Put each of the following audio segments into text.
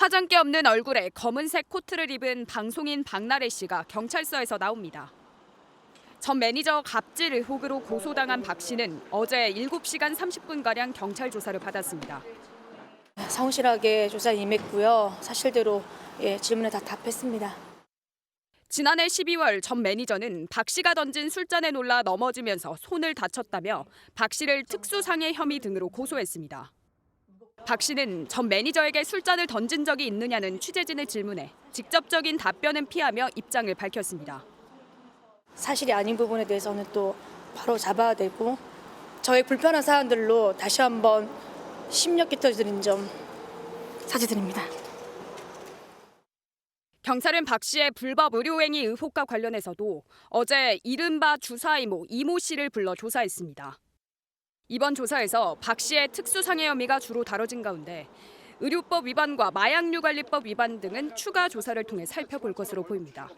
화장기 없는 얼굴에 검은색 코트를 입은 방송인 박나래 씨가 경찰서에서 나옵니다. 전 매니저 갑질 의혹으로 고소당한 박 씨는 어제 7시간 30분가량 경찰 조사를 받았습니다. 성실하게 조사에 임했고요. 사실대로 질문에 다 답했습니다. 지난해 12월 전 매니저는 박 씨가 던진 술잔에 놀라 넘어지면서 손을 다쳤다며 박 씨를 특수상해 혐의 등으로 고소했습니다. 박 씨는 전 매니저에게 술잔을 던진 적이 있느냐는 취재진의 질문에 직접적인 답변은 피하며 입장을 밝혔습니다. 사실이 아닌 부분에 대해서는 또 바로 잡아야 되고 저의 불편한 사안들로 다시 한번 심력 끼쳐드린 점 사죄드립니다. 경찰은 박 씨의 불법 의료행위 의혹과 관련해서도 어제 이른바 주사 이모 씨를 불러 조사했습니다. 이번 조사에서 박 씨의 특수상해 혐의가 주로 다뤄진 가운데 의료법 위반과 마약류관리법 위반 등은 추가 조사를 통해 살펴볼 것으로 보입니다.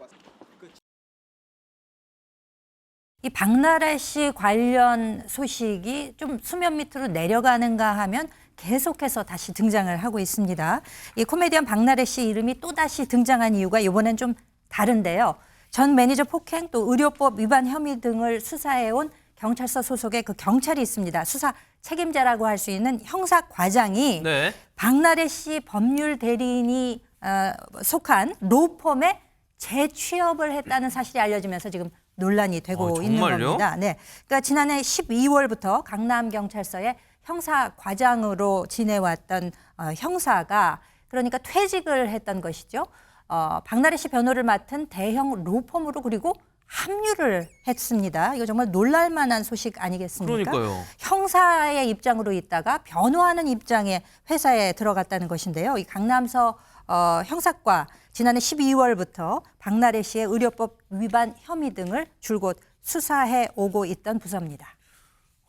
이 박나래 씨 관련 소식이 좀 수면 밑으로 내려가는가 하면 계속해서 다시 등장을 하고 있습니다. 이 코미디언 박나래 씨 이름이 또다시 등장한 이유가 이번엔 좀 다른데요. 전 매니저 폭행 또 의료법 위반 혐의 등을 수사해온 경찰서 소속의 그 경찰이 있습니다. 수사 책임자라고 할 수 있는 형사과장이 박나래 씨 법률 대리인이 속한 로펌에 재취업을 했다는 사실이 알려지면서 지금 논란이 되고 있는 겁니다. 네, 그러니까 지난해 12월부터 강남경찰서에 형사과장으로 지내왔던 형사가 그러니까 퇴직을 했던 것이죠. 박나래 씨 변호를 맡은 대형 로펌으로 그리고 합류를 했습니다. 이거 정말 놀랄만한 소식 아니겠습니까? 그러니까요. 형사의 입장으로 있다가 변호하는 입장의 회사에 들어갔다는 것인데요. 이 강남서 형사과 지난해 12월부터 박나래 씨의 의료법 위반 혐의 등을 줄곧 수사해 오고 있던 부서입니다.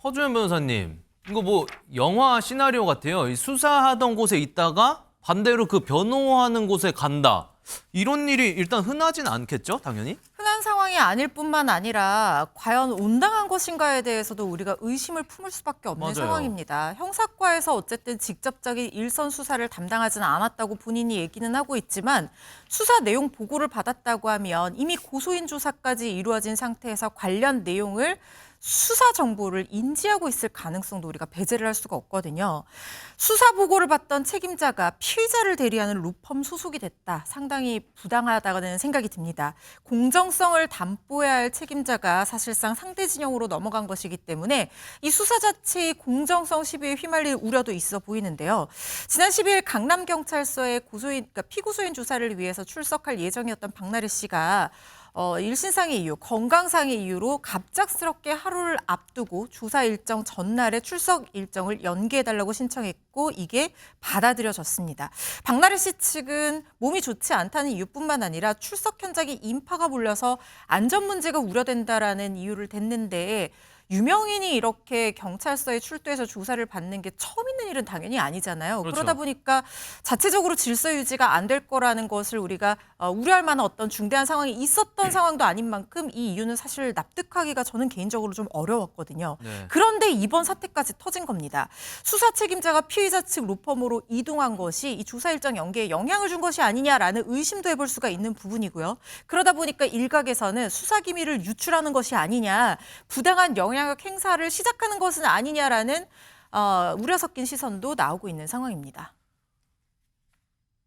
허주연 변호사님, 이거 뭐 영화 시나리오 같아요. 이 수사하던 곳에 있다가 반대로 그 변호하는 곳에 간다. 이런 일이 일단 흔하진 않겠죠, 당연히? 흔한 상황이 아닐 뿐만 아니라 과연 온당한 것인가에 대해서도 우리가 의심을 품을 수밖에 없는 상황입니다. 형사과에서 어쨌든 직접적인 일선 수사를 담당하지는 않았다고 본인이 얘기는 하고 있지만 수사 내용 보고를 받았다고 하면 이미 고소인 조사까지 이루어진 상태에서 관련 내용을 수사 정보를 인지하고 있을 가능성도 우리가 배제를 할 수가 없거든요. 수사 보고를 받던 책임자가 피의자를 대리하는 로펌 소속이 됐다. 상당히 부당하다는 생각이 듭니다. 공정성을 담보해야 할 책임자가 사실상 상대 진영으로 넘어간 것이기 때문에 이 수사 자체의 공정성 시비에 휘말릴 우려도 있어 보이는데요. 지난 12일 강남경찰서에 피고소인 조사를 위해서 출석할 예정이었던 박나래 씨가 일신상의 이유, 건강상의 이유로 갑작스럽게 하루를 앞두고 조사 일정 전날에 출석 일정을 연기해달라고 신청했고 이게 받아들여졌습니다. 박나래 씨 측은 몸이 좋지 않다는 이유뿐만 아니라 출석 현장에 인파가 몰려서 안전 문제가 우려된다라는 이유를 댔는데 유명인이 이렇게 경찰서에 출두해서 조사를 받는 게 처음 있는 일은 당연히 아니잖아요. 그렇죠. 그러다 보니까 자체적으로 질서 유지가 안 될 거라는 것을 우리가 우려할 만한 어떤 중대한 상황이 있었던 상황도 아닌 만큼 이 이유는 사실 납득하기가 저는 개인적으로 좀 어려웠거든요. 그런데 이번 사태까지 터진 겁니다. 수사 책임자가 피의자 측 로펌으로 이동한 것이 이 조사 일정 연기에 영향을 준 것이 아니냐라는 의심도 해볼 수가 있는 부분이고요. 그러다 보니까 일각에서는 수사 기밀을 유출하는 것이 아니냐, 부당한 영향력 행사를 시작하는 것은 아니냐라는 우려 섞인 시선도 나오고 있는 상황입니다.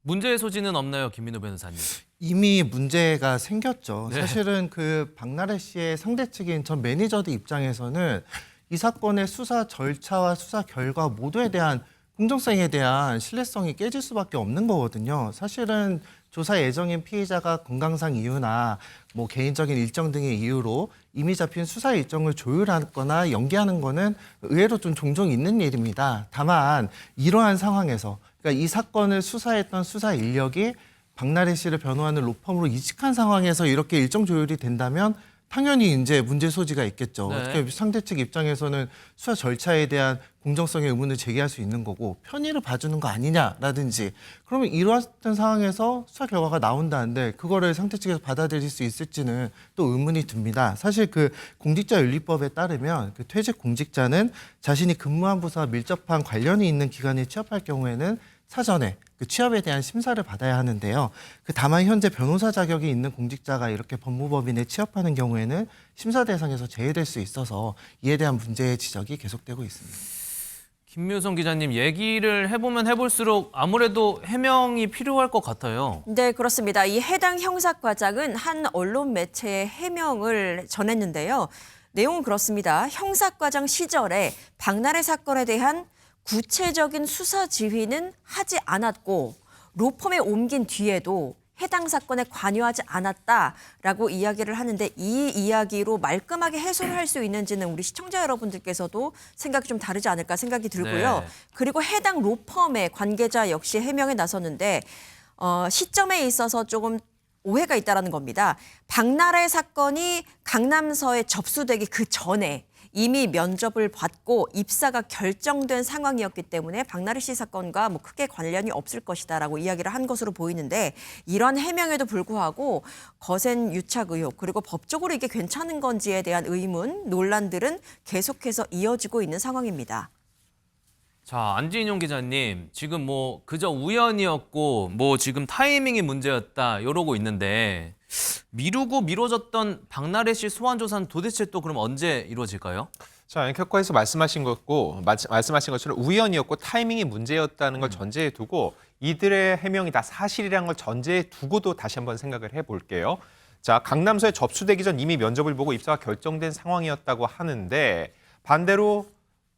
문제의 소지는 없나요, 김민호 변호사님? 이미 문제가 생겼죠. 사실은 그 박나래 씨의 상대 측인 전 매니저들 입장에서는 이 사건의 수사 절차와 수사 결과 모두에 대한 공정성에 대한 신뢰성이 깨질 수밖에 없는 거거든요. 사실은 조사 예정인 피의자가 건강상 이유나 뭐 개인적인 일정 등의 이유로 이미 잡힌 수사 일정을 조율하거나 연기하는 거는 의외로 좀 종종 있는 일입니다. 다만 이러한 상황에서 그러니까 이 사건을 수사했던 수사 인력이 박나래 씨를 변호하는 로펌으로 이직한 상황에서 이렇게 일정 조율이 된다면 당연히 이제 문제 소지가 있겠죠. 그러니까 상대 측 입장에서는 수사 절차에 대한 공정성의 의문을 제기할 수 있는 거고 편의를 봐주는 거 아니냐라든지 그러면 이러한 상황에서 수사 결과가 나온다는데 그거를 상대 측에서 받아들일 수 있을지는 또 의문이 듭니다. 사실 그 공직자윤리법에 따르면 그 퇴직 공직자는 자신이 근무한 부서와 밀접한 관련이 있는 기관에 취업할 경우에는 사전에 그 취업에 대한 심사를 받아야 하는데요. 다만 현재 변호사 자격이 있는 공직자가 이렇게 법무법인에 취업하는 경우에는 심사 대상에서 제외될 수 있어서 이에 대한 문제의 지적이 계속되고 있습니다. 김묘성 기자님, 얘기를 해보면 해볼수록 아무래도 해명이 필요할 것 같아요. 네, 그렇습니다. 이 해당 형사과장은 한 언론 매체에 해명을 전했는데요. 내용은 그렇습니다. 형사과장 시절에 박나래 사건에 대한 구체적인 수사 지휘는 하지 않았고 로펌에 옮긴 뒤에도 해당 사건에 관여하지 않았다라고 이야기를 하는데 이 이야기로 말끔하게 해소를 할 수 있는지는 우리 시청자 여러분들께서도 생각이 좀 다르지 않을까 생각이 들고요. 네. 그리고 해당 로펌의 관계자 역시 해명에 나섰는데 시점에 있어서 조금 오해가 있다라는 겁니다. 박나래 사건이 강남서에 접수되기 그 전에 이미 면접을 받고 입사가 결정된 상황이었기 때문에 박나래 씨 사건과 뭐 크게 관련이 없을 것이다라고 이야기를 한 것으로 보이는데 이런 해명에도 불구하고 거센 유착 의혹 그리고 법적으로 이게 괜찮은 건지에 대한 의문, 논란들은 계속해서 이어지고 있는 상황입니다. 자, 안진용 기자님, 지금 뭐 그저 우연이었고 뭐 지금 타이밍이 문제였다 이러고 있는데 미루고 미뤄졌던 박나래 씨 소환 조사는 도대체 또 그럼 언제 이루어질까요? 자, 앵커께서 말씀하신 것처럼 우연이었고 타이밍이 문제였다는 걸 전제에 두고 이들의 해명이 다 사실이라는 걸 전제에 두고도 다시 한번 생각을 해볼게요. 자, 강남서에 접수되기 전 이미 면접을 보고 입사가 결정된 상황이었다고 하는데 반대로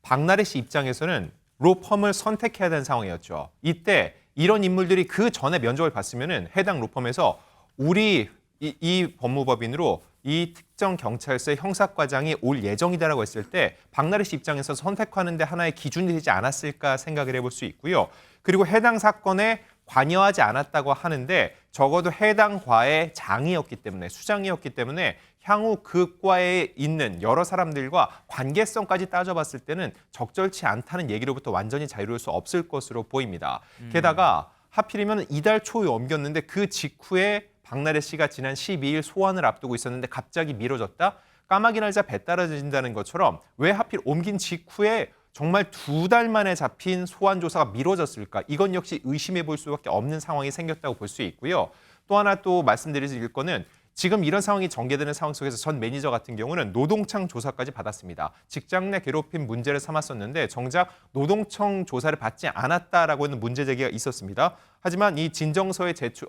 박나래 씨 입장에서는 로펌을 선택해야 되는 상황이었죠. 이때 이런 인물들이 그 전에 면접을 봤으면은 해당 로펌에서 우리 이 법무법인으로 이 특정 경찰서의 형사과장이 올 예정이다라고 했을 때 박나래 씨 입장에서 선택하는 데 하나의 기준이 되지 않았을까 생각을 해볼 수 있고요. 그리고 해당 사건에 관여하지 않았다고 하는데 적어도 해당 과의 장이었기 때문에 수장이었기 때문에 향후 그 과에 있는 여러 사람들과 관계성까지 따져봤을 때는 적절치 않다는 얘기로부터 완전히 자유로울 수 없을 것으로 보입니다. 게다가 하필이면 이달 초에 옮겼는데 그 직후에 박나래 씨가 지난 12일 소환을 앞두고 있었는데 갑자기 미뤄졌다? 까마귀 날자 배 떨어진다는 것처럼 왜 하필 옮긴 직후에 정말 2달 만에 잡힌 소환 조사가 미뤄졌을까? 이건 역시 의심해 볼 수밖에 없는 상황이 생겼다고 볼 수 있고요. 또 하나 또 말씀드릴 거는 지금 이런 상황이 전개되는 상황 속에서 전 매니저 같은 경우는 노동청 조사까지 받았습니다. 직장 내 괴롭힘 문제를 삼았었는데 정작 노동청 조사를 받지 않았다라고 하는 문제 제기가 있었습니다. 하지만 이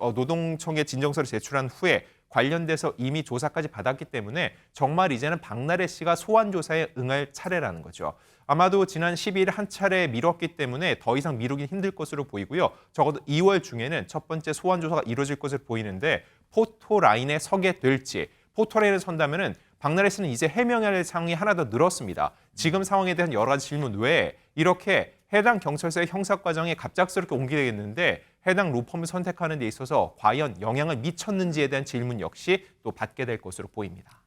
노동청에 진정서를 제출한 후에 관련돼서 이미 조사까지 받았기 때문에 정말 이제는 박나래 씨가 소환 조사에 응할 차례라는 거죠. 아마도 지난 12일 한 차례 미뤘기 때문에 더 이상 미루긴 힘들 것으로 보이고요. 적어도 2월 중에는 첫 번째 소환 조사가 이루어질 것으로 보이는데 포토라인에 서게 될지, 포토라인에 선다면은 박나래 씨는 이제 해명해야 할 상황이 하나 더 늘었습니다. 지금 상황에 대한 여러 가지 질문 외에 이렇게 해당 경찰서의 형사과정에 갑작스럽게 옮기게 됐는데 해당 로펌을 선택하는 데 있어서 과연 영향을 미쳤는지에 대한 질문 역시 또 받게 될 것으로 보입니다.